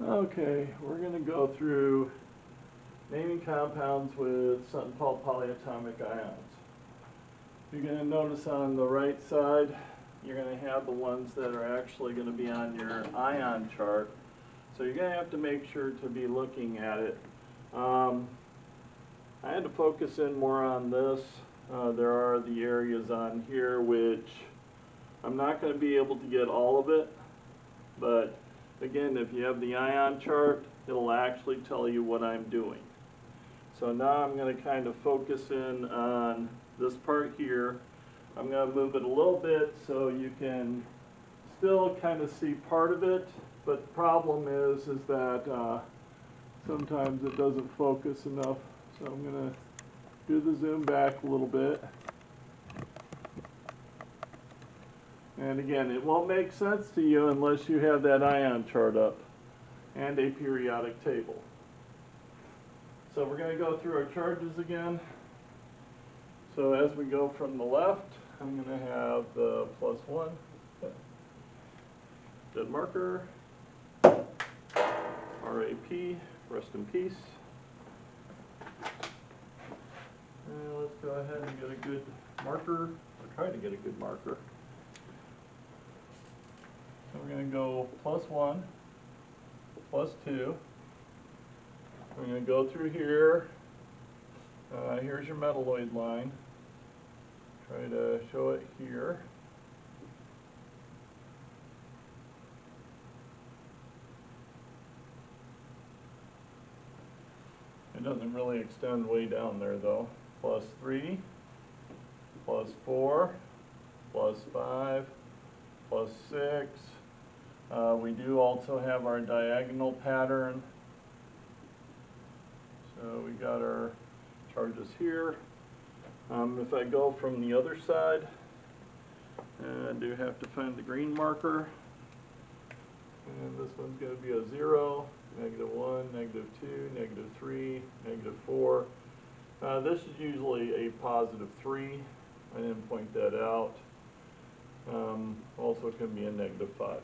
Okay, we're going to go through naming compounds with something called polyatomic ions. You're going to notice on the right side, you're going to have the ones that are actually going to be on your ion chart. So you're going to have to make sure to be looking at it. I had to focus in more on this. There are the areas on here which I'm not going to be able to get all of it, but again, if you have the ion chart, it'll actually tell you what I'm doing. So now I'm going to kind of focus in on this part here. I'm going to move it a little bit so you can still kind of see part of it, but the problem is that sometimes it doesn't focus enough. So I'm going to do the zoom back a little bit. And again, it won't make sense to you unless you have that ion chart up and a periodic table. So we're going to go through our charges again. So as we go from the left, I'm going to have the +1, dead marker, RAP, rest in peace. And let's go ahead and get a good marker, or try to get a good marker. So we're going to go +1, +2. We're going to go through here. Here's your metalloid line. Try to show it here. It doesn't really extend way down there though. +3, +4, +5, +6. We do also have our diagonal pattern. So we got our charges here. If I go from the other side, I do have to find the green marker. And this one's going to be a 0, -1, -2, -3, -4. This is usually a +3. I didn't point that out. Also it can be a -5.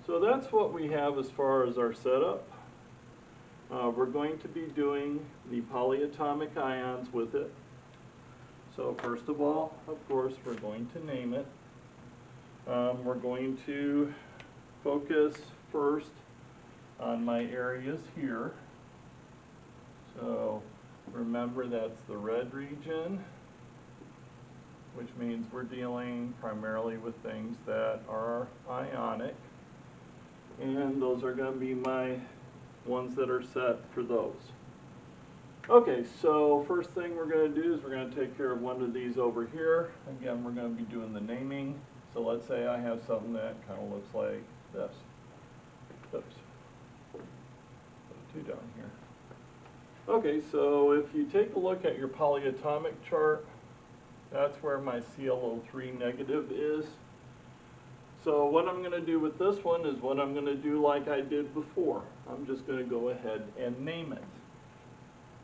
So that's what we have as far as our setup. We're going to be doing the polyatomic ions with it. So first of all, of course, we're going to name it. We're going to focus first on my areas here. So remember that's the red region, which means we're dealing primarily with things that are ionic. And those are going to be my ones that are set for those. Okay, so first thing we're going to do is we're going to take care of one of these over here. Again, we're going to be doing the naming. So let's say I have something that kind of looks like this. Oops. Put 2 down here. Okay, so if you take a look at your polyatomic chart, that's where my ClO3 negative is. So what I'm going to do with this one is what I'm going to do like I did before. I'm just going to go ahead and name it.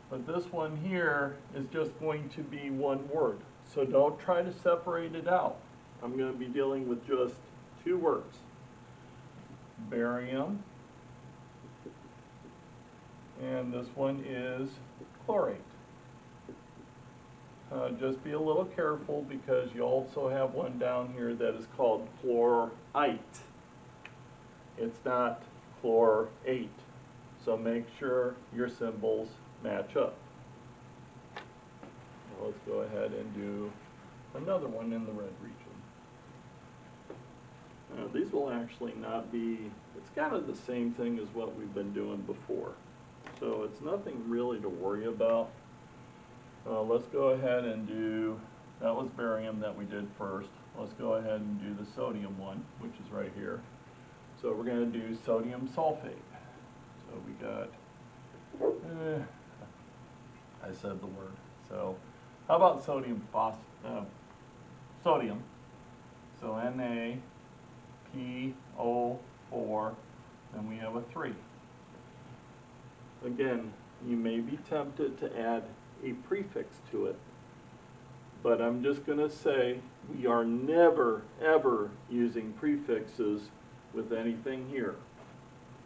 But this one here is just going to be one word. So don't try to separate it out. I'm going to be dealing with just 2 words. Barium. And this one is chlorate. Just be a little careful because you also have one down here that is called chlorite. It's not chlorate. So make sure your symbols match up. Now let's go ahead and do another one in the red region. These will actually not be, it's kind of the same thing as what we've been doing before. So it's nothing really to worry about. Let's go ahead and do, that was barium that we did first. Let's go ahead and do the sodium one, which is right here. So we're going to do sodium sulfate. So we got, I said the word. So how about sodium sodium? So NaPO4, and we have a 3. Again, you may be tempted to add a prefix to it, but I'm just going to say we are never ever using prefixes with anything here.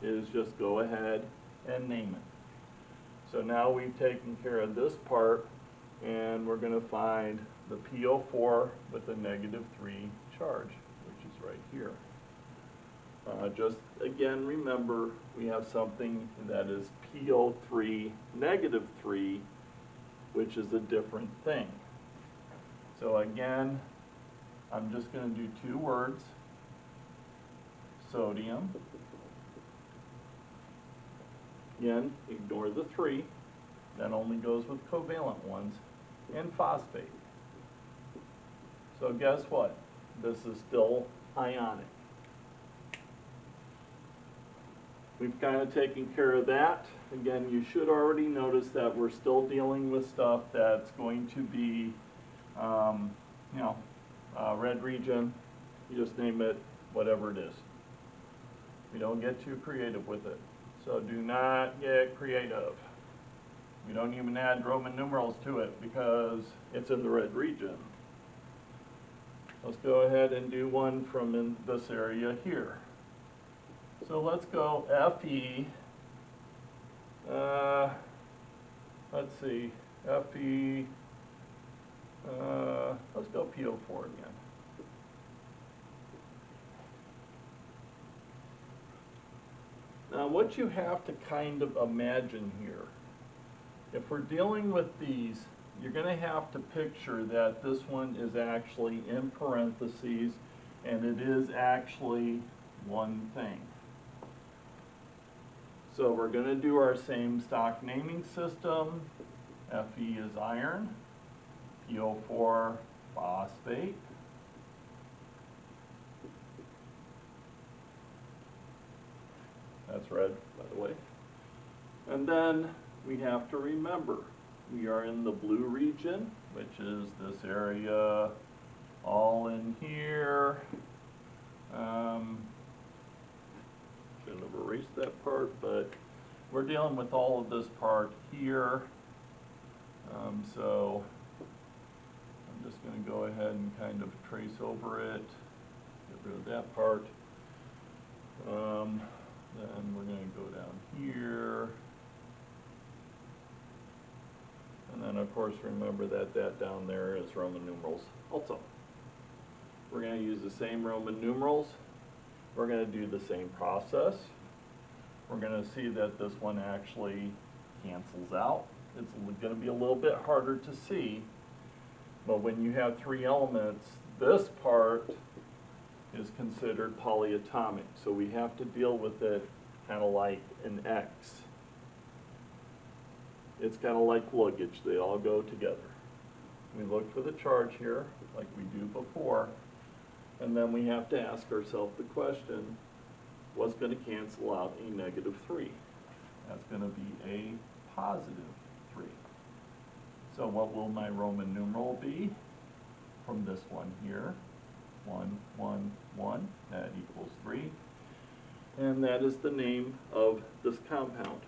is just go ahead and name it. So now we've taken care of this part, and we're going to find the PO4 with the -3 charge, which is right here. Just again, remember, we have something that is PO3 -3, which is a different thing. So again, I'm just going to do 2 words, sodium. Again, ignore the 3, that only goes with covalent ones, and phosphate. So guess what? This is still ionic. We've kind of taken care of that. Again, you should already notice that we're still dealing with stuff that's going to be, red region. You just name it whatever it is. We don't get too creative with it. So do not get creative. We don't even add Roman numerals to it because it's in the red region. Let's go ahead and do one from in this area here. So let's go Fe, let's see, Fe, let's go PO4 again. Now what you have to kind of imagine here, if we're dealing with these, you're going to have to picture that this one is actually in parentheses and it is actually one thing. So we're going to do our same stock naming system. Fe is iron, PO4 phosphate, that's red, by the way. And then we have to remember, we are in the blue region, which is this area all in here. Shouldn't have erased that part, but we're dealing with all of this part here. So I'm just going to go ahead and kind of trace over it, get rid of that part. Then we're going to go down here. And then of course remember that that down there is Roman numerals also. We're going to use the same Roman numerals. We're going to do the same process. We're going to see that this one actually cancels out. It's going to be a little bit harder to see, but when you have 3 elements, this part is considered polyatomic, so we have to deal with it kind of like an X. It's kind of like luggage, they all go together. We look for the charge here, like we do before, and then we have to ask ourselves the question, what's going to cancel out a -3? That's going to be a +3. So what will my Roman numeral be from this one here? 1, 1, 1, that equals 3. And that is the name of this compound.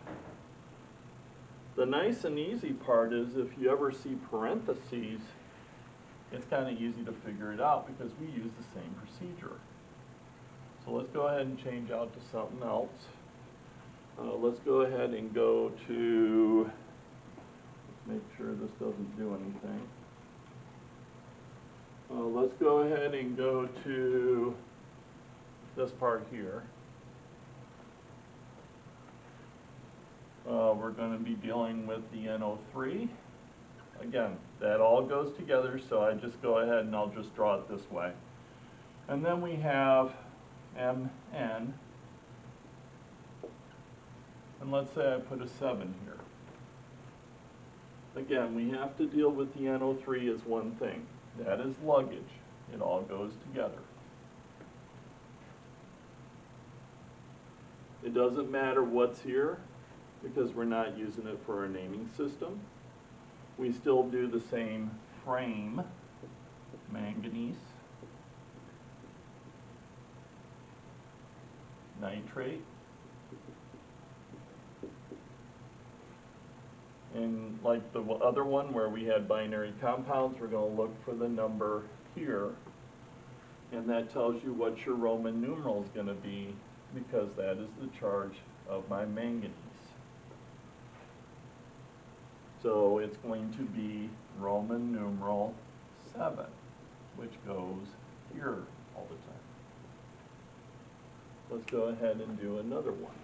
The nice and easy part is if you ever see parentheses, it's kind of easy to figure it out because we use the same procedure. So let's go ahead and change out to something else. Let's go ahead and go to, let's make sure this doesn't do anything. Let's go ahead and go to this part here. We're going to be dealing with the NO3. Again, that all goes together, so I just go ahead and I'll just draw it this way. And then we have Mn, and let's say I put a 7 here. Again, we have to deal with the NO3 as one thing. That is luggage. It all goes together. It doesn't matter what's here because we're not using it for our naming system. We still do the same frame, manganese, nitrate, and like the other one where we had binary compounds, we're going to look for the number here, and that tells you what your Roman numeral is going to be because that is the charge of my manganese. So it's going to be Roman numeral 7, which goes here all the time. Let's go ahead and do another one.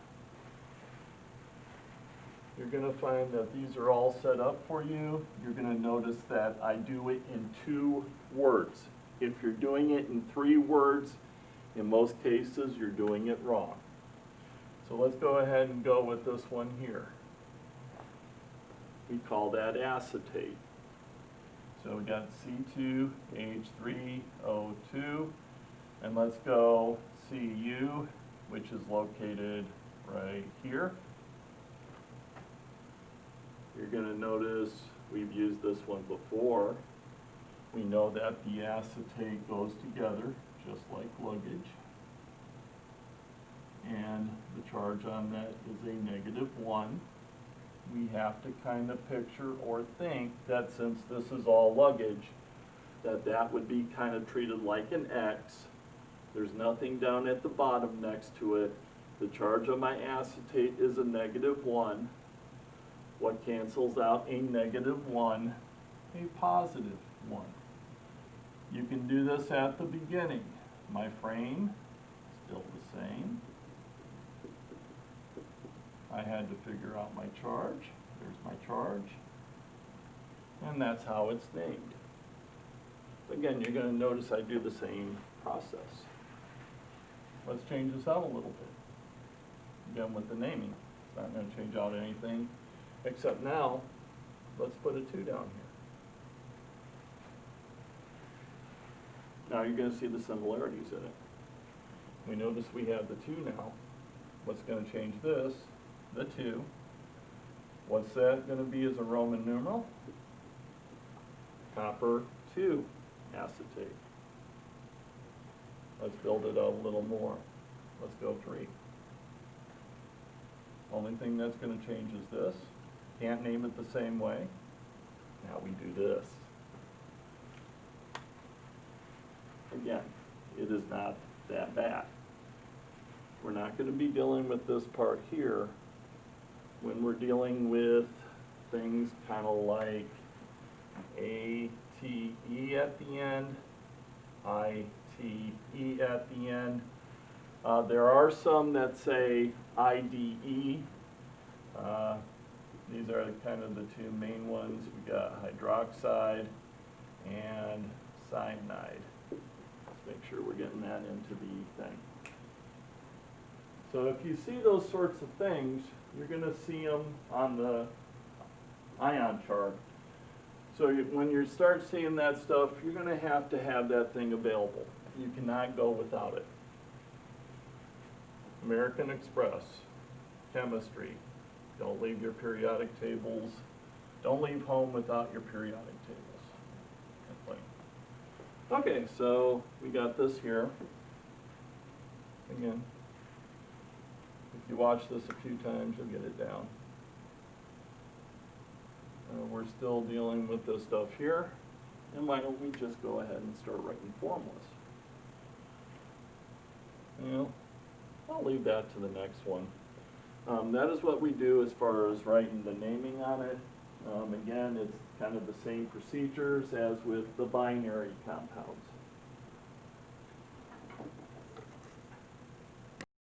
You're going to find that these are all set up for you. You're going to notice that I do it in 2 words. If you're doing it in 3 words, in most cases, you're doing it wrong. So let's go ahead and go with this one here. We call that acetate. So we got C2H3O2, and let's go Cu, which is located right here. You're going to notice we've used this one before. We know that the acetate goes together just like luggage. And the charge on that is a -1. We have to kind of picture or think that since this is all luggage, that would be kind of treated like an X. There's nothing down at the bottom next to it. The charge on my acetate is a -1. What cancels out a -1? A +1. You can do this at the beginning. My frame, still the same. I had to figure out my charge. There's my charge. And that's how it's named. Again, you're going to notice I do the same process. Let's change this out a little bit. Again, with the naming. It's not going to change out anything, except now, let's put a 2 down here. Now you're going to see the similarities in it. We notice we have the 2 now. What's going to change this? The 2. What's that going to be as a Roman numeral? Copper 2 acetate. Let's build it out a little more. Let's go 3. Only thing that's going to change is this. Can't name it the same way. Now we do this. Again, it is not that bad. We're not going to be dealing with this part here when we're dealing with things kind of like ATE at the end, ITE at the end. There are some that say IDE. These are kind of the 2 main ones. We got hydroxide and cyanide. Let's make sure we're getting that into the thing. So if you see those sorts of things, you're going to see them on the ion chart. So when you start seeing that stuff, you're going to have that thing available. You cannot go without it. American Express, chemistry. Don't leave your periodic tables. Don't leave home without your periodic tables. Okay, so we got this here. Again, if you watch this a few times, you'll get it down. We're still dealing with this stuff here. And why don't we just go ahead and start writing formulas? Well, I'll leave that to the next one. That is what we do as far as writing the naming on it. Again, it's kind of the same procedures as with the binary compounds.